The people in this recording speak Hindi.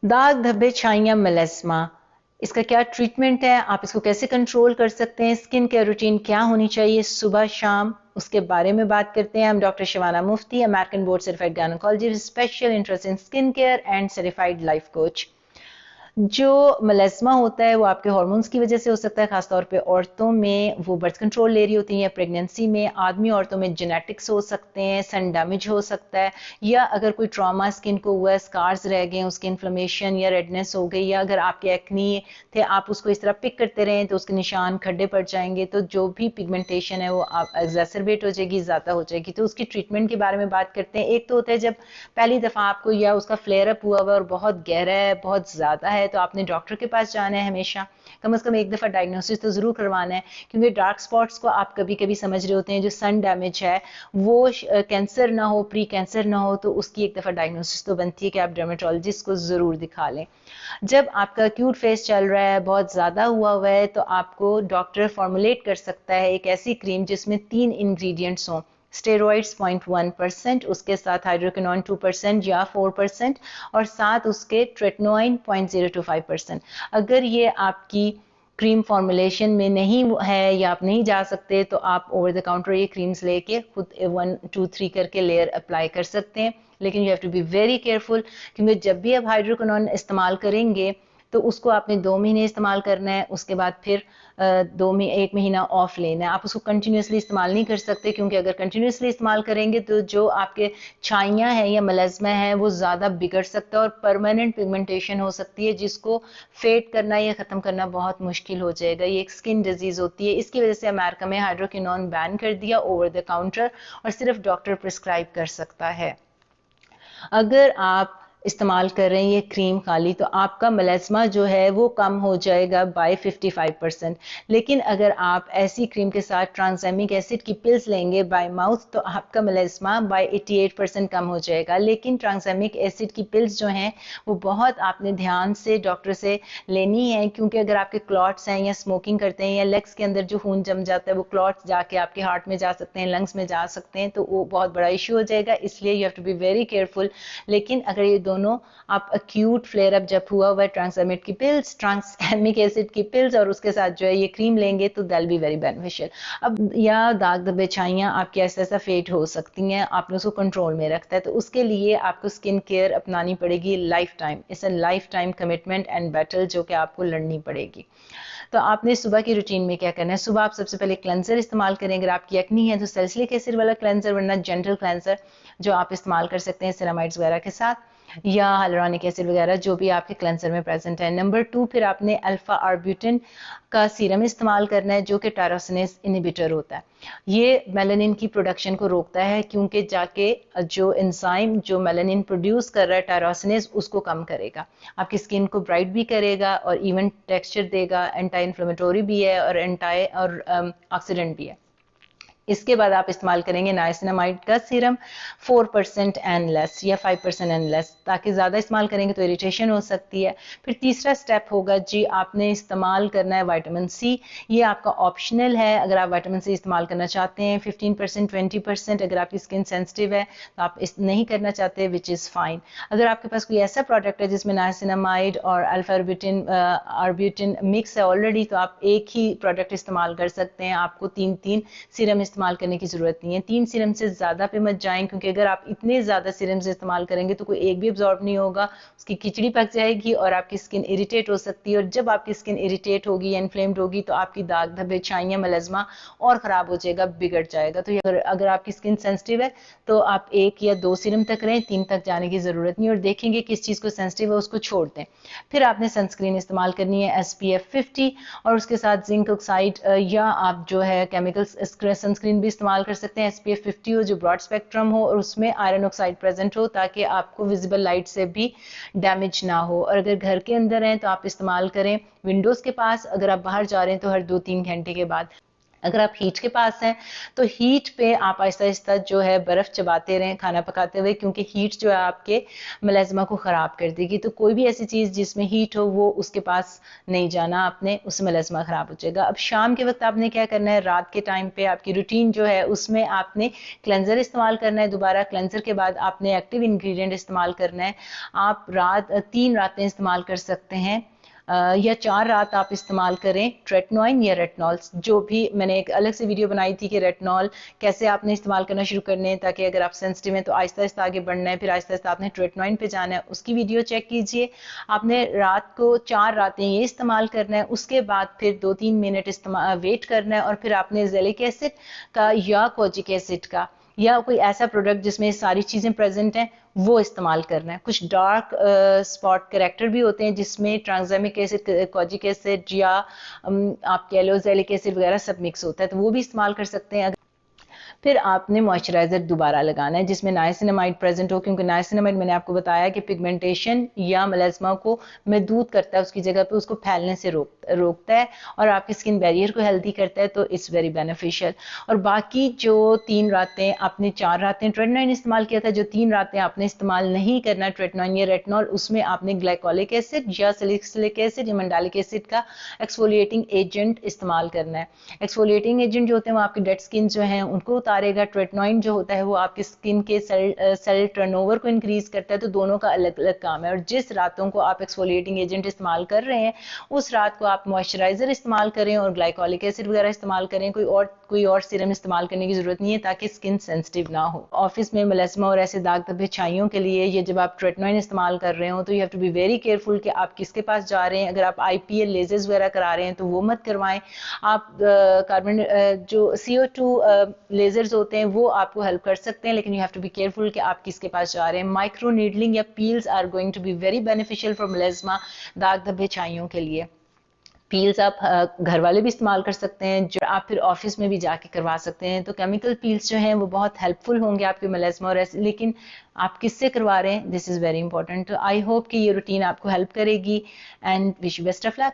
दाग धब्बे छाइयाँ मेलास्मा, इसका क्या ट्रीटमेंट है, आप इसको कैसे कंट्रोल कर सकते हैं, स्किन केयर रूटीन क्या होनी चाहिए सुबह शाम, उसके बारे में बात करते हैं हम। Doctor Sivana Mufti, American board certified gynaecologist, special interest in skin care and certified life coach. जो मेलास्मा होता है वो आपके हार्मोन्स की वजह से हो सकता है, खासतौर पे औरतों में वो बर्थ कंट्रोल ले रही होती हैं या प्रेगनेंसी में, आदमी औरतों में जेनेटिक्स हो सकते हैं, सन डैमेज हो सकता है, या अगर कोई ट्रॉमा स्किन को हुआ है, स्कार्स रह गए, उसकी इन्फ्लेमेशन या रेडनेस हो गई, या अगर आपके एक्नी थे आप उसको इस तरह पिक करते रहें तो उसके निशान खड्डे पड़ जाएंगे, तो जो भी पिगमेंटेशन है वो आप एग्जैसरबेट हो जाएगी, ज़्यादा हो जाएगी। तो उसकी ट्रीटमेंट के बारे में बात करते हैं। एक तो होता है जब पहली दफ़ा आपको या उसका फ्लेयर अप हुआ हुआ और बहुत गहरा है, बहुत ज़्यादा है, तो आपने डॉक्टर के पास जाना है हमेशा, कम से कम एक दफ़ा डायग्नोसिस तो ज़रूर करवाना है, क्योंकि डार्क स्पॉट्स को आप कभी कभी समझ रहे होते हैं जो सन डैमेज है वो कैंसर ना हो, प्री कैंसर ना हो, तो उसकी एक दफ़ा डायग्नोसिस तो बनती है कि आप डर्मेटोलॉजिस्ट को ज़रूर दिखा लें। जब आपका एक्यूट फेस चल रहा है, बहुत ज़्यादा हुआ हुआ है, तो आपको डॉक्टर फॉर्मुलेट कर सकता है एक ऐसी क्रीम जिसमें 3 इंग्रेडिएंट्स हों। स्टेरॉइड्स 0.1%, उसके साथ हाइड्रोक्विनोन 2% या 4%, और साथ उसके ट्रेटनोइन 0.025%। अगर ये आपकी क्रीम फॉर्मुलेशन में नहीं है या आप नहीं जा सकते, तो आप ओवर द काउंटर ये क्रीम्स लेके खुद 1 2 3 करके लेयर अप्लाई कर सकते हैं। लेकिन you have to be very careful, क्योंकि जब भी आप हाइड्रोक्विनोन इस्तेमाल करेंगे तो उसको आपने 2 महीने इस्तेमाल करना है, उसके बाद फिर 1 महीना ऑफ लेना है। आप उसको कंटिन्यूसली इस्तेमाल नहीं कर सकते, क्योंकि अगर कंटिन्यूसली इस्तेमाल करेंगे तो जो आपके छाइयाँ हैं या मेलास्मा है वो ज़्यादा बिगड़ सकता है और परमानेंट पिगमेंटेशन हो सकती है, जिसको फेड करना या ख़त्म करना बहुत मुश्किल हो जाएगा। ये एक स्किन डिजीज़ होती है, इसकी वजह से अमेरिका में हाइड्रोक्विनोन बैन कर दिया ओवर द काउंटर, और सिर्फ डॉक्टर प्रिस्क्राइब कर सकता है। अगर आप इस्तेमाल कर रहे हैं ये क्रीम खाली, तो आपका मेलास्मा जो है वो कम हो जाएगा बाय 55%। लेकिन अगर आप ऐसी क्रीम के साथ ट्रांसैमिक एसिड की पिल्स लेंगे बाय माउथ, तो आपका मेलास्मा बाय 88% कम हो जाएगा। लेकिन ट्रांसैमिक एसिड की पिल्स जो हैं वो बहुत आपने ध्यान से डॉक्टर से लेनी है, क्योंकि अगर आपके क्लॉट्स हैं या स्मोकिंग करते हैं या लेग्स के अंदर जो खून जम जाता है वो क्लॉट्स जाके आपके हार्ट में जा सकते हैं, लंग्स में जा सकते हैं, तो वो बहुत बड़ा इशू हो जाएगा। इसलिए you have to be very careful. लेकिन अगर ये दोनों आप एक्यूट फ्लेयर अप जब हुआ हुआ है, ट्रांसमिट की पिल्स, ट्रांसमिक एसिड की पिल्स और उसके साथ जो है ये क्रीम लेंगे, तो दैल बी वेरी बेनिफिशियल। अब या दाग धब्बे छाइयाँ आपकी ऐसा ऐसा फेड हो सकती हैं, आपने उसको कंट्रोल में रखता है, तो उसके लिए आपको स्किन केयर अपनानी पड़ेगी life time. It's a life time commitment and battle जो कि आपको लड़नी पड़ेगी। तो आपने सुबह की रूटीन में क्या करना है, सुबह आप सबसे पहले क्लेंजर इस्तेमाल करें। अगर आपकी एक्नी है तो सैलिसिलिक एसिड वाला क्लेंजर, वरना जेंटल क्लेंजर जो आप इस्तेमाल कर सकते हैं सेरामाइड्स वगैरह के साथ, या हाइलुरोनिक एसिड वगैरह जो भी आपके क्लेंसर में प्रेजेंट है। नंबर 2, फिर आपने अल्फा आर्ब्यूटिन का सीरम इस्तेमाल करना है, जो कि टायरोसिनेज इनहिबिटर होता है। ये मेलानिन की प्रोडक्शन को रोकता है, क्योंकि जाके जो एंजाइम जो मेलानिन प्रोड्यूस कर रहा है टायरोसिनेज, उसको कम करेगा, आपकी स्किन को ब्राइट भी करेगा और इवन टेक्सचर देगा, एंटी इन्फ्लेमेटोरी भी है और एंटी और ऑक्सीडेंट भी है। इसके बाद आप इस्तेमाल करेंगे नाइसिनामाइड का सीरम 4% एंड लेस या 5% एंड लेस, ताकि ज़्यादा इस्तेमाल करेंगे तो इरिटेशन हो सकती है। फिर तीसरा स्टेप होगा जी, आपने इस्तेमाल करना है विटामिन सी। ये आपका ऑप्शनल है, अगर आप विटामिन सी इस्तेमाल करना चाहते हैं 15% 20%, अगर आपकी स्किन सेंसिटिव है तो आप इस नहीं करना चाहते, विच इज़ फाइन। अगर आपके पास कोई ऐसा प्रोडक्ट है जिसमें नाइसिनामाइड और अल्फा आर्ब्यूटिन मिक्स है ऑलरेडी, तो आप एक ही प्रोडक्ट इस्तेमाल कर सकते हैं, आपको 3 सीरम इस्तेमाल करने की ज़रूरत नहीं है। 3 सीरम से ज़्यादा पे मत जाएं, क्योंकि अगर आप इतने ज़्यादा सीरम से इस्तेमाल करेंगे तो कोई एक भी अब्जॉर्ब नहीं होगा, उसकी खिचड़ी पक जाएगी और आपकी स्किन इरिटेट हो सकती है, और जब आपकी स्किन इरिटेट होगी या इन्फ्लेम्ड होगी तो आपकी दाग धब्बे छाइयाँ मेलास्मा और ख़राब हो जाएगा, बिगड़ जाएगा। तो अगर आपकी स्किन सेंसिटिव है तो आप 1 या 2 सीरम तक रहें, 3 तक जाने की ज़रूरत नहीं, और देखेंगे किस चीज़ को सेंसिटिव है उसको छोड़ दें। फिर आपने सनस्क्रीन इस्तेमाल करनी है SPF 50, और उसके साथ जिंक ऑक्साइड या आप जो है केमिकल सनस्क्रीन भी इस्तेमाल कर सकते हैं। SPF 50 हो जो ब्रॉड स्पेक्ट्रम हो और उसमें आयरन ऑक्साइड प्रेजेंट हो, ताकि आपको विजिबल लाइट से भी डैमेज ना हो। और अगर घर के अंदर हैं तो आप इस्तेमाल करें विंडोज़ के पास, अगर आप बाहर जा रहे हैं तो हर 2-3 घंटे के बाद। अगर आप हीट के पास हैं तो हीट पे आप आहिस्ता आहिस्ता जो है बर्फ़ चबाते रहें खाना पकाते हुए, क्योंकि हीट जो है आपके मुलाज़मा को ख़राब कर देगी। तो कोई भी ऐसी चीज़ जिसमें हीट हो वो उसके पास नहीं जाना आपने, उससे मुलाज़मा ख़राब हो जाएगा। अब शाम के वक्त आपने क्या करना है, रात के टाइम पे आपकी रूटीन जो है उसमें आपने क्लेंजर इस्तेमाल करना है। दोबारा क्लेंजर के बाद आपने एक्टिव इंग्रेडिएंट इस्तेमाल करना है। आप 3 रातें इस्तेमाल कर सकते हैं या 4 रात आप इस्तेमाल करें ट्रेटनॉइन या रेटनॉल। जो भी मैंने एक अलग से वीडियो बनाई थी कि रेटनॉल कैसे आपने इस्तेमाल करना शुरू करने हैं, ताकि अगर आप सेंसिटिव हैं तो आहिस्ता आहिस्ता आगे बढ़ना है, फिर आहिस्ता आहिस्ता आपने ट्रेटनॉइन पे जाना है, उसकी वीडियो चेक कीजिए। आपने रात को 4 रातें ये इस्तेमाल करना है, उसके बाद फिर 2-3 मिनट वेट करना है, और फिर आपने ज़ैलिक एसिड का या कोजिक एसिड का या कोई ऐसा प्रोडक्ट जिसमें सारी चीज़ें प्रेजेंट हैं वो इस्तेमाल करना है। कुछ डार्क स्पॉट करेक्टर भी होते हैं जिसमें ट्रांसैमिक एसिड, कोजिक एसिड या आप कह लो ज़ैलिक एसिड वगैरह सब मिक्स होता है, तो वो भी इस्तेमाल कर सकते हैं। फिर आपने मॉइस्चराइजर दोबारा लगाना है जिसमें नाइसिनामाइड प्रेजेंट हो, क्योंकि नाइसिनामाइड मैंने आपको बताया कि पिगमेंटेशन या मेलास्मा को महदूद करता है, उसकी जगह पे उसको फैलने से रोकता है और आपके स्किन बैरियर को हेल्दी करता है, तो इट्स वेरी बेनिफिशियल। और बाकी जो 3 रातें आपने 4 रातें ट्रेटनॉइन इस्तेमाल किया था, जो 3 रातें आपने इस्तेमाल नहीं करना ट्रेटनॉइन या रेटनॉल, उसमें आपने ग्लाइकोलिक एसिड या सैलिसिलिक एसिड या मंडालिक एसिड का एक्सफोलिएटिंग एजेंट इस्तेमाल करना है। एक्सफोलिएटिंग एजेंट जो होते हैं वो आपकी डेड स्किन जो है उनको उतारेगा। ट्रेटनॉइन जो होता है वो आपकी स्किन के सेल टर्नओवर को इंक्रीज करता है। तो दोनों का अलग अलग काम है, और जिस रातों को आप एक्सफोलिएटिंग एजेंट इस्तेमाल कर रहे हैं उस रात को आप मॉइस्चराइजर इस्तेमाल करें और ग्लाइकोलिक एसिड वगैरह इस्तेमाल करें। कोई और सीरम इस्तेमाल करने की जरूरत नहीं है, ताकि स्किन सेंसिटिव ना हो। ऑफिस में मेलास्मा और ऐसे दाग धब्बे छाइयों के लिए ये जब आप ट्रेटनॉइन इस्तेमाल कर रहे हो तो you have to be very careful कि आप किसके पास जा रहे हैं। अगर आप IPL लेजर्स वगैरह करा रहे हैं तो वो मत करवाएं। आप कार्बन जो CO2 लेजर्स होते हैं वो आपको हेल्प कर सकते हैं, लेकिन you have to be careful कि आप किसके पास जा रहे हैं। माइक्रो नीडलिंग या peels are going to be very beneficial for melasma, दाग धब्बे छाइयों के लिए। पील्स आप घर वाले भी इस्तेमाल कर सकते हैं, जो आप फिर ऑफिस में भी जाके करवा सकते हैं। तो केमिकल पील्स जो हैं वो बहुत हेल्पफुल होंगे आपके मेलास्मा और ऐसे, लेकिन आप किससे करवा रहे हैं, दिस इज़ वेरी इंपॉर्टेंट। तो आई होप कि ये रूटीन आपको हेल्प करेगी and wish you best of luck.